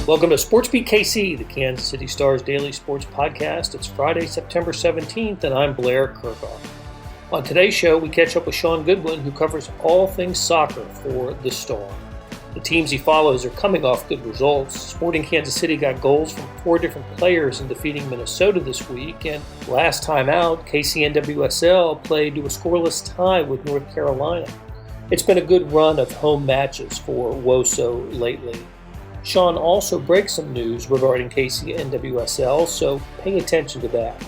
Welcome to SportsBeat KC, the Kansas City Star's daily sports podcast. It's Friday, September 17th, and I'm Blair Kirkhoff. On today's show, we catch up with Shaun Goodwin, who covers all things soccer for the Star. The teams he follows are coming off good results. Sporting Kansas City got goals from 4 different players in defeating Minnesota this week, and last time out, KC NWSL played to a scoreless tie with North Carolina. It's been a good run of home matches for WOSO lately. Shaun also breaks some news regarding KC NWSL, so pay attention to that.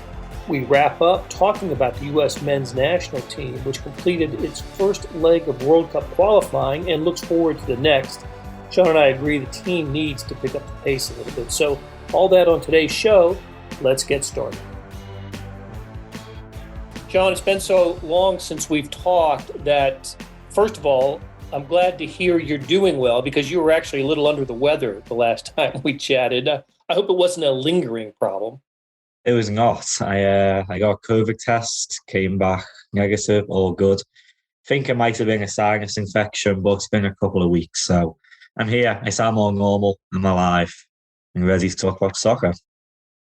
We wrap up talking about the U.S. men's national team, which completed its first leg of World Cup qualifying and looks forward to the next. Shaun and I agree the team needs to pick up the pace a little bit. So all that on today's show. Let's get started. Shaun, it's been so long since we've talked that, first of all, I'm glad to hear you're doing well because you were actually a little under the weather the last time we chatted. I hope it wasn't a lingering problem. It was not. I got a COVID test, came back negative, all good. Think it might have been a sinus infection, but it's been a couple of weeks. So I'm here. I sound more normal. I'm alive and ready to talk about soccer.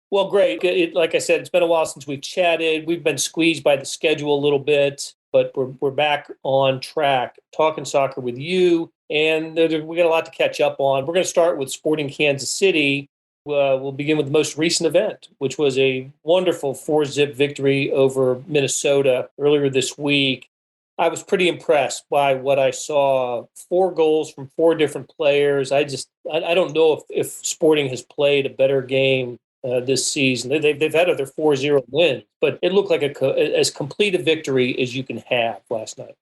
Well, great. Like I said, it's been a while since we've chatted. We've been squeezed by the schedule a little bit, but we're back on track talking soccer with you. And we got a lot to catch up on. We're going to start with Sporting Kansas City. We'll begin with the most recent event, which was a wonderful 4-0 victory over Minnesota earlier this week. I was pretty impressed by what I saw. 4 goals from 4 different players. I don't know if Sporting has played a better game this season. They've had other 4-0 wins, but it looked like as complete a victory as you can have last night.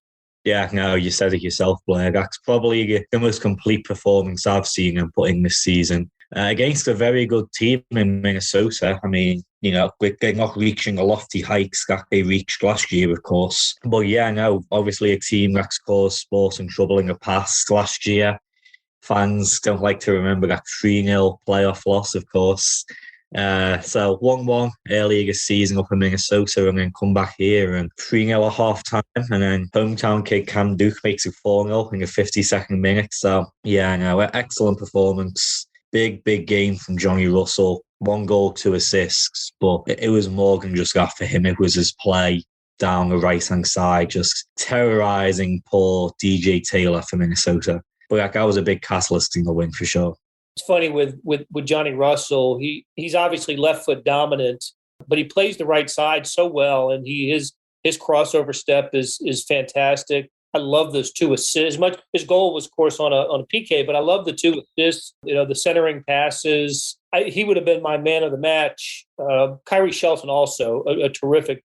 Yeah, no, you said it yourself, Blair. That's probably the most complete performance I've seen them put in this season. Against a very good team in Minnesota. I mean, they're not reaching the lofty heights that they reached last year, of course. But yeah, no, obviously a team that's caused Sporting trouble in the past last year. Fans don't like to remember that 3-0 playoff loss, of course. So 1-1 earlier this season up in Minnesota and then come back here and 3-0 at half-time and then hometown kid Cam Duke makes it 4-0 in the 52nd minute. So yeah, no, excellent performance. Big game from Johnny Russell. 1 goal, 2 assists, but it was more than just that for him. It was his play down the right-hand side, just terrorising poor DJ Taylor for Minnesota. But that was a big catalyst in the win for sure. It's funny with Johnny Russell. He's obviously left foot dominant, but he plays the right side so well, and his crossover step is fantastic. I love those 2 assists. His goal was, of course, on a PK, but I love the 2 assists. The centering passes. He would have been my man of the match. Kyrie Shelton also a terrific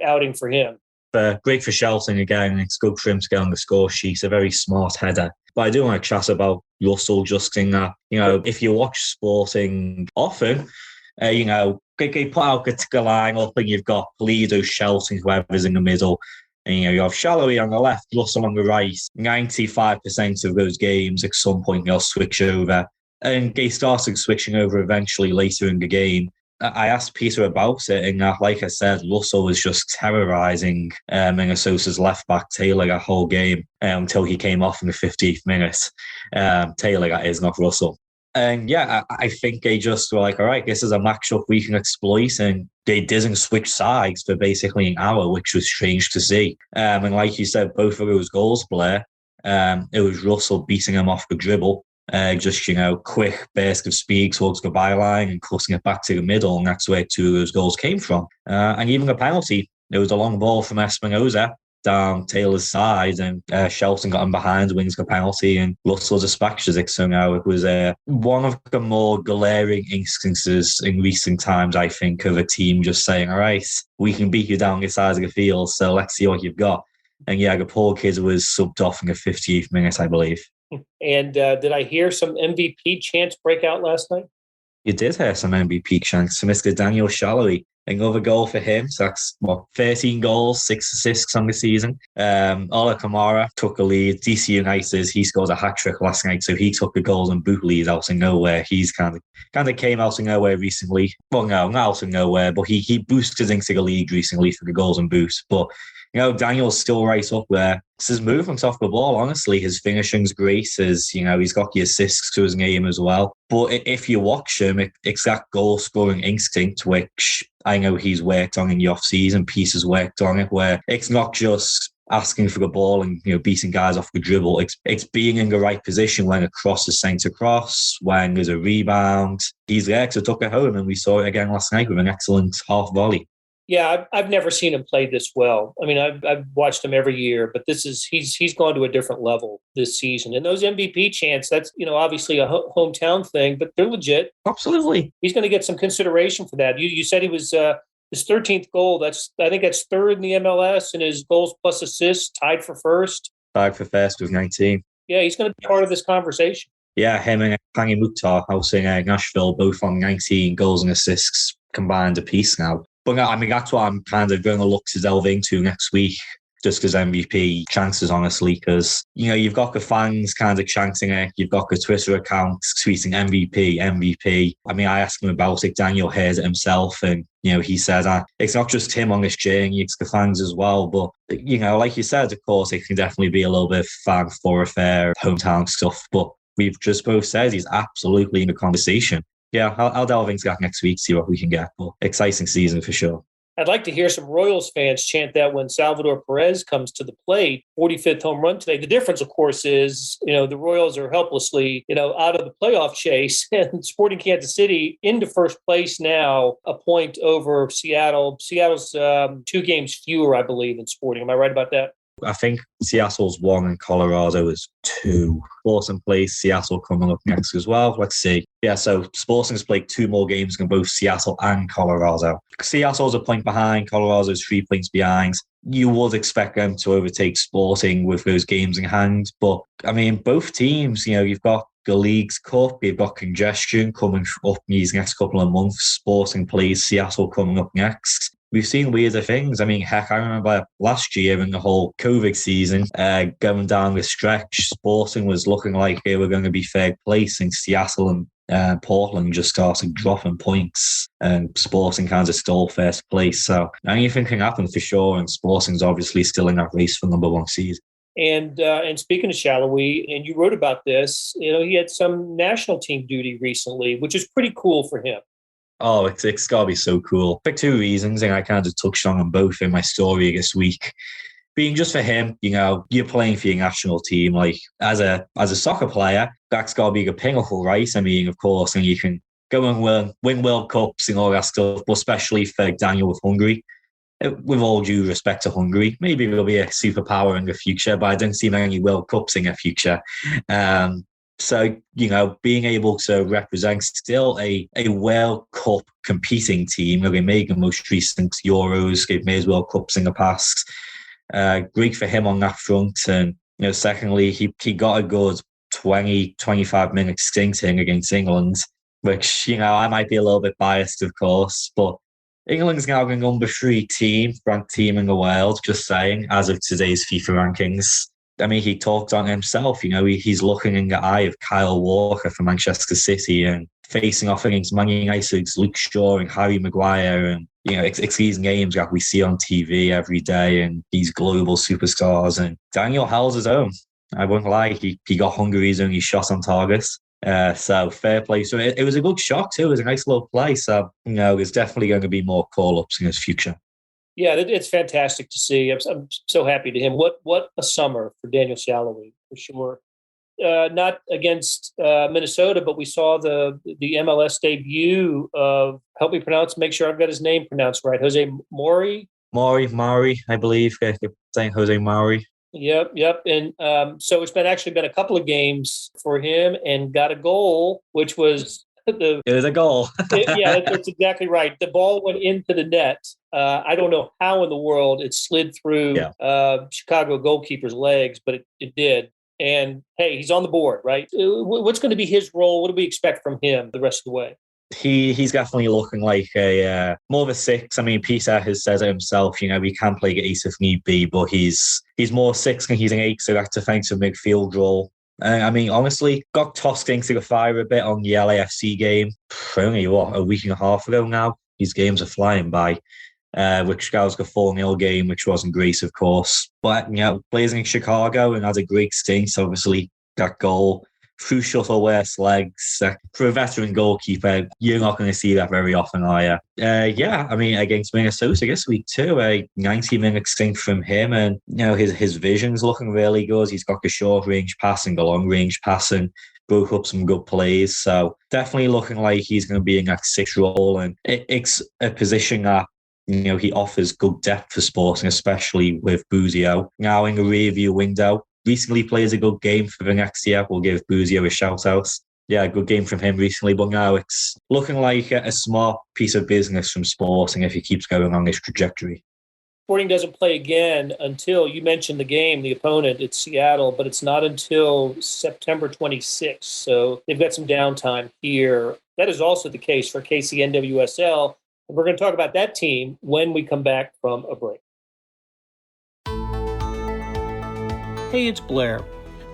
outing for him. Great for Shelton again. It's good for him to get on the score sheet. A very smart header. But I do want to chat about Russell just in that, if you watch Sporting often, they put out the line up and you've got Lido, Shelton, whoever's in the middle. And you have Salloi on the left, Russell on the right. 95% of those games, at some point, they'll switch over. And they started switching over eventually later in the game. I asked Peter about it, and like I said, Russell was just terrorising Minnesota's left-back Taylor that whole game until he came off in the 50th minute. Taylor, that is, not Russell. And yeah, I think they just were like, all right, this is a matchup we can exploit. And they didn't switch sides for basically an hour, which was strange to see. And like you said, both of those goals, Blair, it was Russell beating him off the dribble. Quick burst of speed towards the byline and cutting it back to the middle. And that's where 2 of those goals came from. And even a penalty, there was a long ball from Espinoza down Taylor's side, and Shelton got him behind, wins the penalty, and Russell dispatches it. So now it was one of the more glaring instances in recent times, I think, of a team just saying, all right, we can beat you down this side of the field, so let's see what you've got. And yeah, the poor kid was subbed off in the 50th minute, I believe. And did I hear some MVP chants break out last night? You did hear some MVP chants from Mr. Daniel Salloi. Another goal for him. So that's 13 goals, 6 assists on the season. Ola Kamara took the lead. DC United, he scored a hat-trick last night, so he took the Golden Boot lead out of nowhere. He's kind of came out of nowhere recently. Well, no, not out of nowhere, but he boosted into the league recently for the Golden Boot. But Daniel's still right up there. It's his movement off the ball, honestly. His finishing's great. He's got the assists to his game as well. But if you watch him, it's that goal-scoring instinct, which I know he's worked on in the off-season. Pieces worked on it, where it's not just asking for the ball and beating guys off the dribble. It's being in the right position when a cross is sent across, when there's a rebound. He's there to tuck it home, and we saw it again last night with an excellent half volley. Yeah, I've never seen him play this well. I mean, I've watched him every year, but he's gone to a different level this season. And those MVP chants, that's obviously a hometown thing, but they're legit. Absolutely, he's going to get some consideration for that. You said he was his 13th goal. I think that's third in the MLS, and his goals plus assists tied for first. Tied for first with 19. Yeah, he's going to be part of this conversation. Yeah, him and Hangi Mukhtar out in Nashville, both on 19 goals and assists combined apiece now. But I mean, that's what I'm kind of going to look to delve into next week, just because MVP chances, honestly, because, you've got the fans kind of chanting it. You've got the Twitter accounts tweeting MVP, MVP. I mean, I asked him about it. Daniel heard it himself, and, he said it's not just him on this journey, it's the fans as well. But, like you said, of course, it can definitely be a little bit of fan thoroughfare, hometown stuff. But we've just both said he's absolutely in the conversation. Yeah, I'll delve into that next week, see what we can get. But exciting season for sure. I'd like to hear some Royals fans chant that when Salvador Perez comes to the plate. 45th home run today. The difference, of course, is, the Royals are helplessly, out of the playoff chase, and Sporting Kansas City into first place now, a point over Seattle. Seattle's 2 games fewer, I believe, than Sporting. Am I right about that? I think Seattle's 1 and Colorado is 2. Sporting plays Seattle coming up next as well. Let's see. Yeah, so Sporting's played 2 more games than both Seattle and Colorado. Seattle's a point behind. Colorado's 3 points behind. You would expect them to overtake Sporting with those games in hand. But, I mean, both teams, you've got the League's Cup, you've got congestion coming up these next couple of months. Sporting plays Seattle coming up next. We've seen weirder things. I mean, heck, I remember last year in the whole COVID season, going down the stretch, Sporting was looking like they were going to be third place, and Seattle and Portland just started dropping points, and Sporting kind of stole first place. So anything can happen for sure, and Sporting's obviously still in that race for number 1 seed. And speaking of Salloi, and you wrote about this, he had some national team duty recently, which is pretty cool for him. Oh, it's got to be so cool. For 2 reasons, and I kind of touched on them both in my story this week. Being just for him, you're playing for your national team. Like, as a soccer player, that's got to be the pinnacle, right? I mean, of course, and you can go and win World Cups and all that stuff, but especially for Daniel with Hungary. With all due respect to Hungary, maybe it'll be a superpower in the future, but I don't see many World Cups in the future. So, being able to represent still a World Cup competing team, they made the most recent Euros, they've made World Cups in the past. Great for him on that front. And, secondly, he got a good 20, 25 minute stint in against England, which, I might be a little bit biased, of course, but England's now the number 3 ranked team in the world, just saying, as of today's FIFA rankings. I mean, he talked on himself, he's looking in the eye of Kyle Walker for Manchester City and facing off against Man United's Luke Shaw and Harry Maguire. And, it's these names that we see on TV every day and these global superstars. And Daniel held his own. I won't lie, he got Hungary's only shot on target. So fair play. So it was a good shot too. It was a nice little play. So, there's definitely going to be more call-ups in his future. Yeah, it's fantastic to see. I'm so happy to him. What a summer for Daniel Salloi, for sure. Not against Minnesota, but we saw the MLS debut of, help me make sure I've got his name pronounced right, Jose Maury, I believe. They're saying Jose Maury. Yep. And so it's been a couple of games for him, and got a goal, which was it was a goal. That's exactly right. The ball went into the net. I don't know how in the world it slid through Chicago goalkeeper's legs, but it did. And hey, he's on the board, right? What's going to be his role? What do we expect from him the rest of the way? He's definitely looking like a more of a 6. I mean, Peter has said it himself. He can play 8 if need be, but he's more 6 than he's an 8. So that defensive midfield role. I mean, honestly, got tossed into the fire a bit on the LAFC game. Only a week and a half ago now. These games are flying by. which was a 4-0 game, which wasn't great, of course. But, plays in Chicago and had a great stint. Obviously, that goal through Shuttleworth's legs. For a veteran goalkeeper, you're not going to see that very often, are you? Against Minnesota this week too, a 90-minute stint from him, and his vision's looking really good. He's got the short-range passing, the long-range passing, broke up some good plays. So definitely looking like he's going to be in that 6 role, and it's a position that he offers good depth for Sporting, especially with Buzio now in the rear view window. Recently plays a good game for the next year. We'll give Buzio a shout out. Yeah, a good game from him recently, but now it's looking like a smart piece of business from Sporting if he keeps going on this trajectory. Sporting doesn't play again until, you mentioned the game, the opponent, it's Seattle, but it's not until September 26th. So they've got some downtime here. That is also the case for KC NWSL. And we're going to talk about that team when we come back from a break. Hey, it's Blair.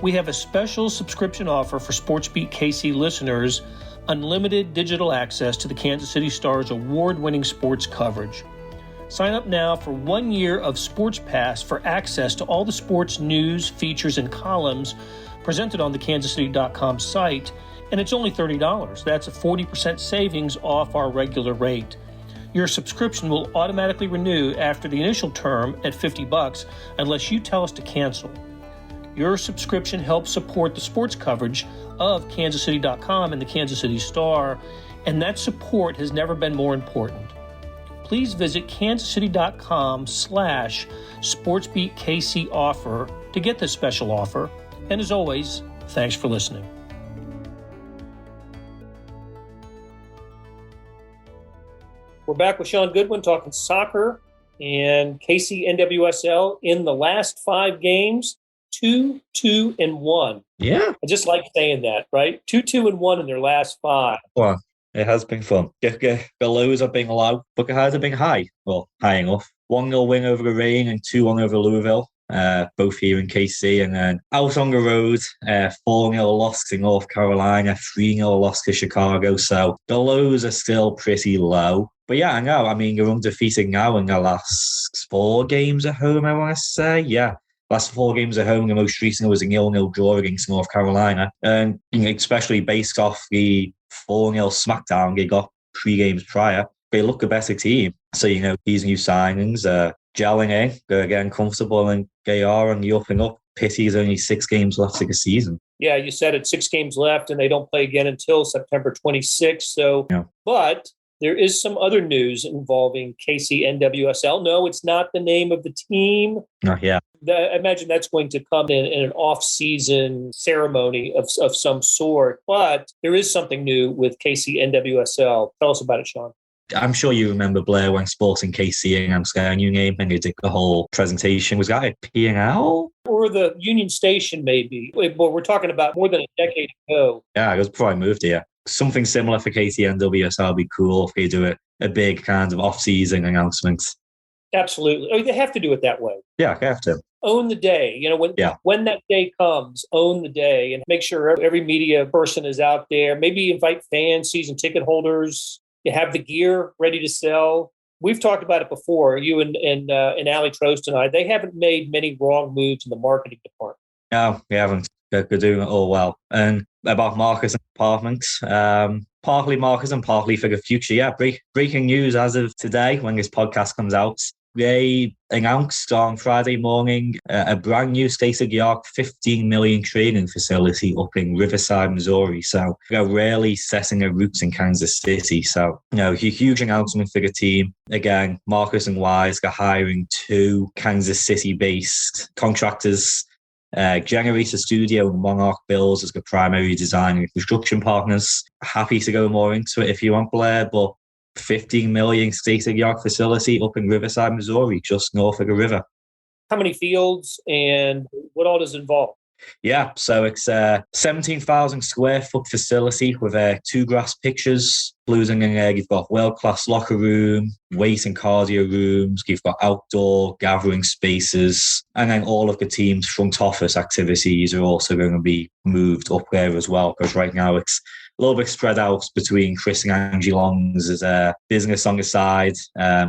We have a special subscription offer for SportsBeat KC listeners, unlimited digital access to the Kansas City Stars award-winning sports coverage. Sign up now for 1 year of Sports Pass for access to all the sports news, features, and columns presented on the kansascity.com site, and it's only $30. That's a 40% savings off our regular rate. Your subscription will automatically renew after the initial term at $50 unless you tell us to cancel. Your subscription helps support the sports coverage of kansascity.com and the Kansas City Star, and that support has never been more important. Please visit kansascity.com/SportsBeatKC offer to get this special offer. And as always, thanks for listening. We're back with Shaun Goodwin talking soccer, and KC NWSL in the last 5 games, 2-2-1. Yeah. I just like saying that, right? 2-2-1 in their last 5. Well, it has been fun. The lows have been low, but the highs have been high. Well, high enough. 1-0 win over the Reign and 2-1 over Louisville, both here in KC. And then out on the road, 4-0 loss to North Carolina, 3-0 loss to Chicago. So the lows are still pretty low. But yeah, I know. I mean, you're undefeated now in the last 4 games at home, I want to say. Yeah. Last 4 games at home, the most recent was a 0-0 draw against North Carolina. And especially based off the 4-0 smackdown they got 3 games prior, they look a better team. So, these new signings are gelling in, they're getting comfortable, and they are on the up and up. Pity is only 6 games left of the season. Yeah, you said it, 6 games left, and they don't play again until September 26th. So, yeah. But there is some other news involving KC NWSL. No, it's not the name of the team. Not yet. I imagine that's going to come in an off-season ceremony of some sort. But there is something new with KC NWSL. Tell us about it, Shaun. I'm sure you remember, Blair, when Sporting KC announced their new name and they did the whole presentation. Was that a P&L? Or the Union Station, maybe. Well, we're talking about more than a decade ago. Yeah, it was before I moved here. Something similar for KC NWSL would be cool if they do a big kind of off-season announcement. Absolutely. They have to do it that way. Yeah, they have to. Own the day. When that day comes, own the day and make sure every media person is out there. Maybe invite fans, season ticket holders. You have the gear ready to sell. We've talked about it before, you and Ali Trost and I. They haven't made many wrong moves in the marketing department. No, we haven't. They're doing it all well. And about Marcus and department, partly Marcus and partly for the future. Yeah, breaking news as of today when this podcast comes out. They announced on Friday morning a brand new state-of-the-art $15 million training facility up in Riverside, Missouri. So they're really setting their roots in Kansas City. So, huge announcement for the team. Again, Marcus and Wise are hiring 2 Kansas City-based contractors. Generator Studio and Monarch Bills as the primary design and construction partners. Happy to go more into it if you want, Blair, but $15 million state-of-the-art facility up in Riverside, Missouri, just north of the river. How many fields and what all does it involve? Yeah, so it's a 17,000 square foot facility with 2 grass pitches. Including in there, you've got world-class locker room, weight and cardio rooms, you've got outdoor gathering spaces, and then all of the team's front office activities are also going to be moved up there as well, because right now it's little bit spread out between Chris and Angie Long's as a business on the side.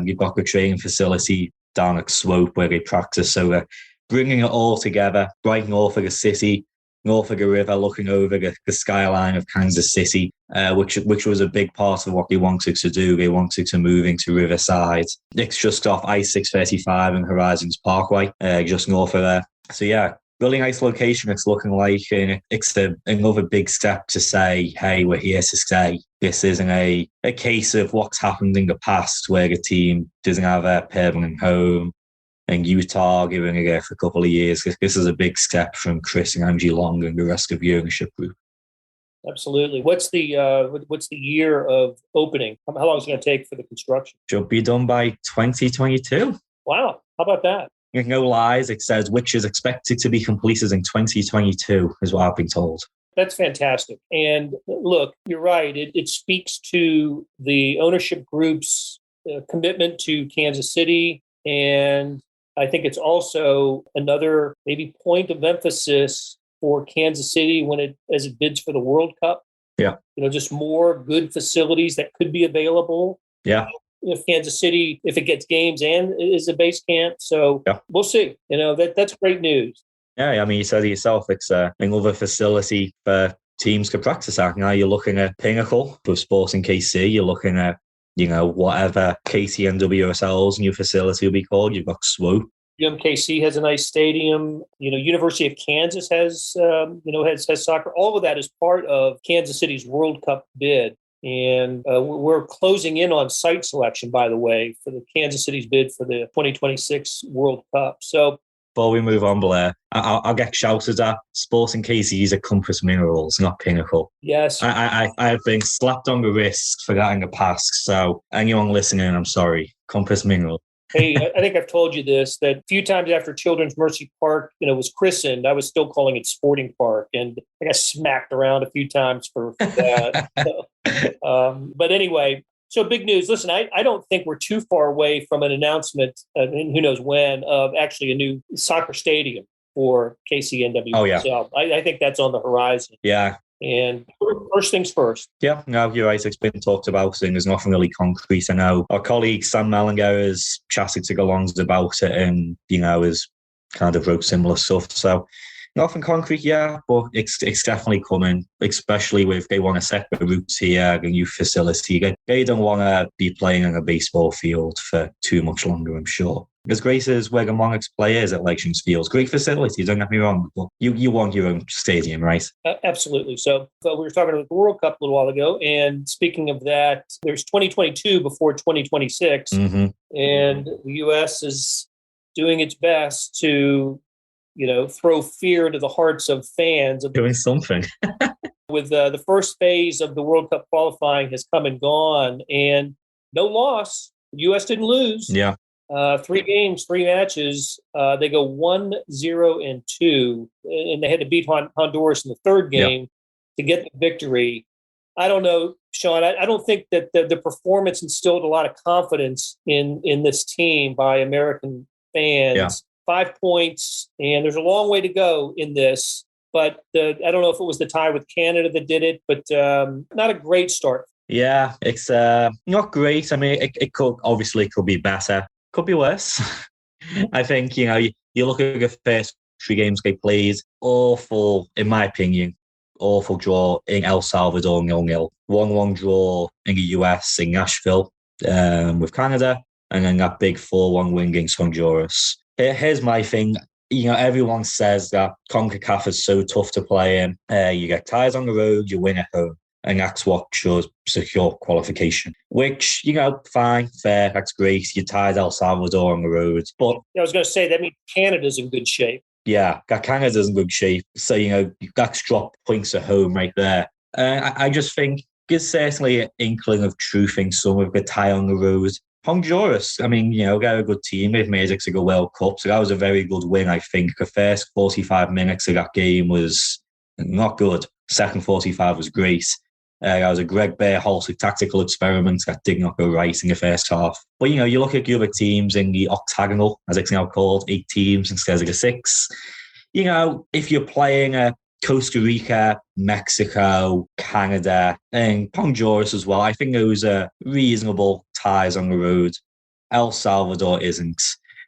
You've got the training facility down at Swope where they practice. So we're bringing it all together, right north of the city, north of the river, looking over the skyline of Kansas City, which was a big part of what they wanted to do. They wanted to move into Riverside. It's just off I-635 and Horizons Parkway, just north of there. So yeah, really nice location it's looking like, and it's another big step to say, hey, we're here to stay. This isn't a case of what's happened in the past where the team doesn't have a permanent home and Utah giving it a for a couple of years. This is a big step from Chris and Angie Long and the rest of the ownership group. Absolutely. What's the year of opening? How long is it going to take for the construction? Should be done by 2022. Wow. How about that? No lies. It says which is expected to be completed in 2022 is what I've been told. That's fantastic. And look, you're right. It speaks to the ownership group's commitment to Kansas City. And I think it's also another maybe point of emphasis for Kansas City as it bids for the World Cup. Yeah. Just more good facilities that could be available. Yeah. If Kansas City, if it gets games and is a base camp. So We'll see. That's great news. Yeah, I mean, you said it yourself, it's another facility for teams to practice at. Now you're looking at Pinnacle for Sporting KC. You're looking at, whatever KC NWSL's new facility will be called. You've got Swope. UMKC has a nice stadium. University of Kansas has soccer. All of that is part of Kansas City's World Cup bid. And we're closing in on site selection, by the way, for the Kansas City's bid for the 2026 World Cup. So before we move on, Blair, I'll get shouted at. Sporting KC's at Compass Minerals, not Pinnacle. Yes. I've been slapped on the wrist for that in the past. So anyone listening, I'm sorry. Compass Minerals. Hey, I think I've told you this, that a few times after Children's Mercy Park, was christened, I was still calling it Sporting Park. And I got smacked around a few times for that. But anyway, so big news. Listen, I don't think we're too far away from an announcement, and who knows when, of actually a new soccer stadium for KC NWSL. Oh, yeah. I think that's on the horizon. Yeah. And first things first. Yeah, no, you're right. It's been talked about and there's nothing really concrete. I know our colleague Sam Mellinger has chatted to Galongs about it and, has kind of wrote similar stuff. So nothing concrete, yeah, but it's definitely coming, especially with they want to set the roots here, a new facility. They don't want to be playing on a baseball field for too much longer, I'm sure. As great as Wigan Monarchs players at Legends Fields, great facility, don't get me wrong, but you want your own stadium, right? Absolutely. So we were talking about the World Cup a little while ago, and speaking of that, there's 2022 before 2026, and the U.S. is doing its best to throw fear into the hearts of fans. Doing something. With the first phase of the World Cup qualifying has come and gone, and no loss. The U.S. didn't lose. Yeah. 3 games, 3 matches. They go 1-0-2, and they had to beat Honduras in the third game to get the victory. I don't know, Shaun. I don't think that the performance instilled a lot of confidence in this team by American fans. Yeah. 5 points, and there's a long way to go in this. But I don't know if it was the tie with Canada that did it, but not a great start. Yeah, it's not great. I mean, it could be better, could be worse. I think you look at the first 3 games they played. Awful, in my opinion. Awful draw in El Salvador, 0-0. 1-1 draw in the US in Nashville with Canada, and then that big 4-1 win against Honduras. Here's my thing. Everyone says that CONCACAF is so tough to play in. You get ties on the road, you win at home. And that's what shows secure qualification. Which, fine, fair, that's great. You tied El Salvador on the road. But I was going to say, that means Canada's in good shape. Yeah, Canada's in good shape. So, that's dropped points at home right there. I just think there's certainly an inkling of truth in some of the tie on the road. Honduras, I mean, they're a good team. They've made it to the World Cup. So that was a very good win, I think. The first 45 minutes of that game was not good. Second 45 was great. That was a Greg Berhalter tactical experiment that did not go right in the first half. But, you look at the other teams in the octagonal, as it's now called, 8 teams instead of the 6. If you're playing a Costa Rica, Mexico, Canada, and Honduras as well. I think those are reasonable ties on the road. El Salvador isn't,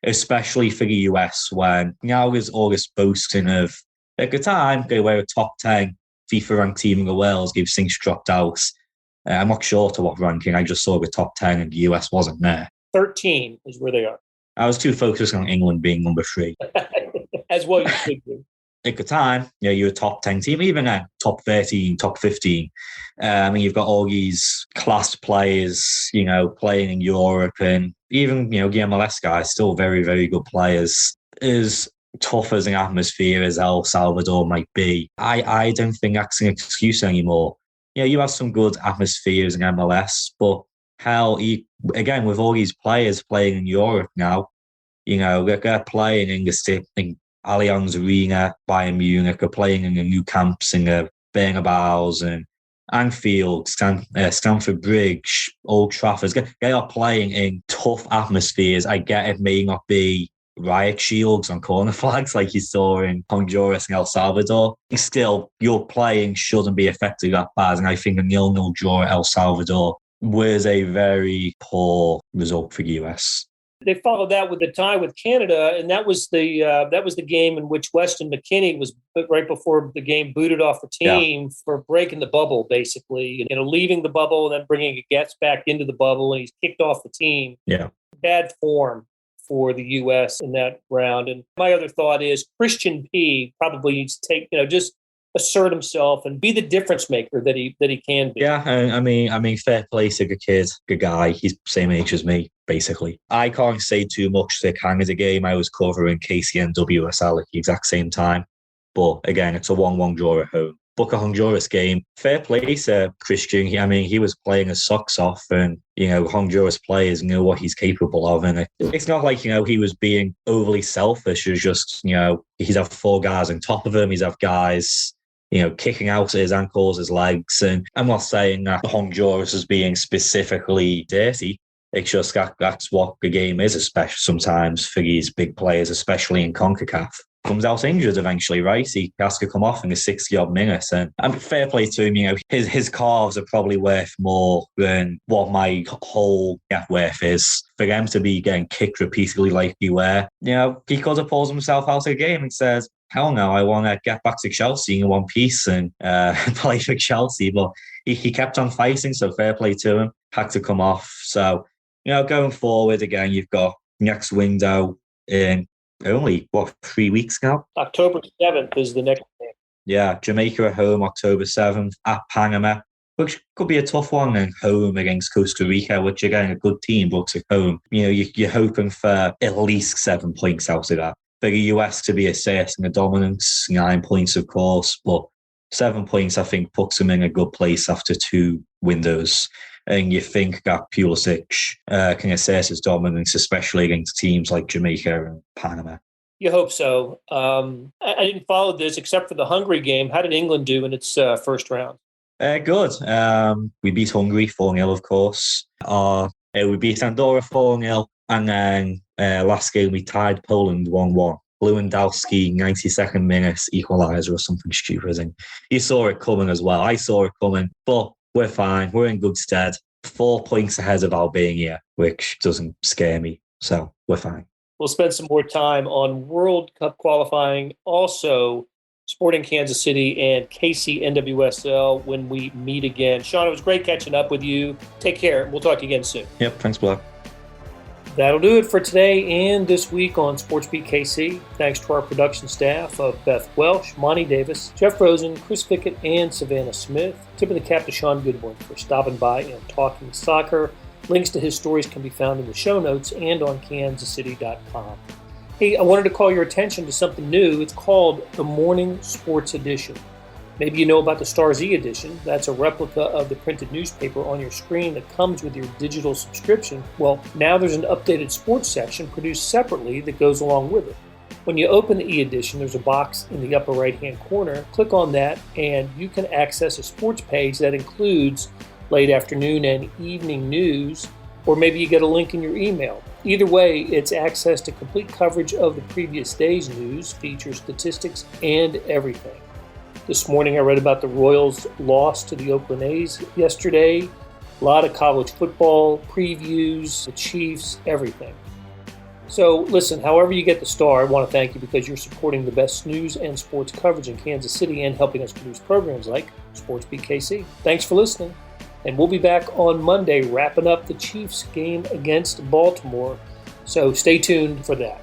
especially for the US when now there's all this boasting of, at the time, they were a top 10 FIFA-ranked team in the world. They've since dropped out. I'm not sure to what ranking. I just saw the top 10 and the US wasn't there. 13 is where they are. I was too focused on England being number 3. As well you should do. At the time, you're a top 10 team, even at top 13, top 15. You've got all these class players, playing in Europe, and even, the MLS guys, still very, very good players. As tough as an atmosphere as El Salvador might be, I don't think that's an excuse anymore. You have some good atmospheres in MLS, but hell, again, with all these players playing in Europe now, they're playing in the Allianz Arena, Bayern Munich, are playing in the new camps in the Bernabéus and Anfield, Stamford Bridge, Old Trafford. They are playing in tough atmospheres. I get it may not be riot shields on corner flags like you saw in Honduras and El Salvador. Still, your playing shouldn't be affected that bad. And I think a 0-0 draw at El Salvador was a very poor result for the US. They followed that with the tie with Canada, and that was the game in which Weston McKennie was right before the game booted off the team for breaking the bubble, basically, leaving the bubble and then bringing Getz back into the bubble, and he's kicked off the team. Yeah, bad form for the U.S. in that round. And my other thought is Christian P. probably needs to take, just assert himself and be the difference maker that he can be. Yeah, I mean, fair play to the kid, the guy. He's the same age as me, basically. I can't say too much to Canada game. I was covering KC NWSL at the exact same time. But again, it's a 1-1 draw at home. Book a Honduras game. Fair play to Christian. He was playing his socks off, and Honduras players know what he's capable of. And it's not like he was being overly selfish. It was just he'd have 4 guys on top of him. He'd have guys kicking out his ankles, his legs. And I'm not saying that Honduras is being specifically dirty. It's just that's what the game is, especially sometimes for these big players, especially in CONCACAF. Comes out injured eventually, right? He has to come off in the 60-odd minutes. And fair play to him, his calves are probably worth more than what my whole net worth is. For them to be getting kicked repeatedly like he were, he could have pulled himself out of the game and says, hell no, I want to get back to Chelsea in one piece and play for Chelsea. But he kept on fighting, so fair play to him. Had to come off. So, going forward, again, you've got next window in only, 3 weeks now? October 7th is the next game. Yeah, Jamaica at home, October 7th, at Panama, which could be a tough one, and home against Costa Rica, which, again, a good team, but at home. You're hoping for at least 7 points out of that. For the US to be asserting a dominance, 9 points, of course, but 7 points, I think, puts them in a good place after 2 windows. And you think that Pulisic can assert his dominance, especially against teams like Jamaica and Panama. You hope so. I didn't follow this except for the Hungary game. How did England do in its first round? Good. We beat Hungary 4-0, of course. We beat Andorra 4-0. And then last game, we tied Poland 1-1. Lewandowski, 92nd minutes, equaliser or something stupid. And you saw it coming as well. I saw it coming. But we're fine. We're in good stead. 4 points ahead of Albania, which doesn't scare me. So we're fine. We'll spend some more time on World Cup qualifying, also Sporting Kansas City and KC NWSL when we meet again. Shaun, it was great catching up with you. Take care. We'll talk again soon. Yep. Thanks, Blair. That'll do it for today and this week on SportsBeat KC. Thanks to our production staff of Beth Welsh, Monty Davis, Jeff Rosen, Chris Fickett, and Savannah Smith. Tip of the cap to Shaun Goodwin for stopping by and talking soccer. Links to his stories can be found in the show notes and on kansascity.com. Hey, I wanted to call your attention to something new. It's called the Morning Sports Edition. Maybe you know about the Stars E edition. That's a replica of the printed newspaper on your screen that comes with your digital subscription. Well, now there's an updated sports section produced separately that goes along with it. When you open the E edition, there's a box in the upper right-hand corner. Click on that, and you can access a sports page that includes late afternoon and evening news, or maybe you get a link in your email. Either way, it's access to complete coverage of the previous day's news, features, statistics, and everything. This morning I read about the Royals' loss to the Oakland A's yesterday. A lot of college football previews, the Chiefs, everything. So listen, however you get the Star, I want to thank you because you're supporting the best news and sports coverage in Kansas City and helping us produce programs like SportsBeat KC. Thanks for listening, and we'll be back on Monday wrapping up the Chiefs game against Baltimore, so stay tuned for that.